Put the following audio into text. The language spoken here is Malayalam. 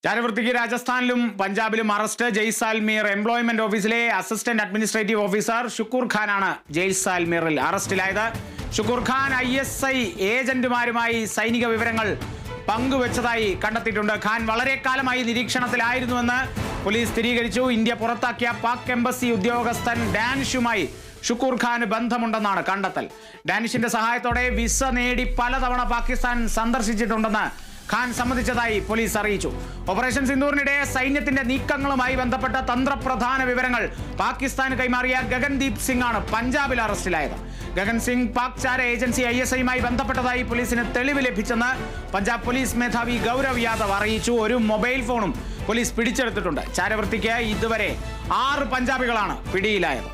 ചാരവൃത്തിക്ക് രാജസ്ഥാനിലും പഞ്ചാബിലും അറസ്റ്റ്. ജയ്സാൽമീർ എംപ്ലോയ്മെന്റ് ഓഫീസിലെ അസിസ്റ്റന്റ് അഡ്മിനിസ്ട്രേറ്റീവ് ഓഫീസർ ഷുക്കൂർ ഖാനാണ് ജയ്സാൽമീറിൽ അറസ്റ്റിലായത്. ഷുക്കൂർ ഖാൻ ISI ഏജന്റുമാരുമായി സൈനിക വിവരങ്ങൾ പങ്കുവച്ചതായി കണ്ടെത്തിയിട്ടുണ്ട്. ഖാൻ വളരെ കാലമായി നിരീക്ഷണത്തിലായിരുന്നുവെന്ന് പോലീസ് സ്ഥിരീകരിച്ചു. ഇന്ത്യ പുറത്താക്കിയ പാക് എംബസി ഉദ്യോഗസ്ഥൻ ഡാനിഷുമായി ഷുക്കൂർ ഖാന് ബന്ധമുണ്ടെന്നാണ് കണ്ടെത്തൽ. ഡാനിഷിന്റെ സഹായത്തോടെ വിസ നേടി പലതവണ പാകിസ്ഥാൻ സന്ദർശിച്ചിട്ടുണ്ടെന്ന് ഖാൻ സമ്മതിച്ചതായി പോലീസ് അറിയിച്ചു. ഓപ്പറേഷൻ സിന്ദൂറിനിടെ സൈന്യത്തിന്റെ നീക്കങ്ങളുമായി ബന്ധപ്പെട്ട തന്ത്രപ്രധാന വിവരങ്ങൾ പാകിസ്ഥാന് കൈമാറിയ ഗഗൻദീപ് സിംഗ് ആണ് പഞ്ചാബിൽ അറസ്റ്റിലായത്. ഗഗൻ സിംഗ് പാക് ചാര ഏജൻസി ISIയുമായി ബന്ധപ്പെട്ടതായി പോലീസിന് തെളിവ് ലഭിച്ചെന്ന് പഞ്ചാബ് പോലീസ് മേധാവി ഗൗരവ് യാദവ് അറിയിച്ചു. ഒരു മൊബൈൽ ഫോണും പോലീസ് പിടിച്ചെടുത്തിട്ടുണ്ട്. ചാരവൃത്തിക്ക് ഇതുവരെ 6 പഞ്ചാബികളാണ് പിടിയിലായത്.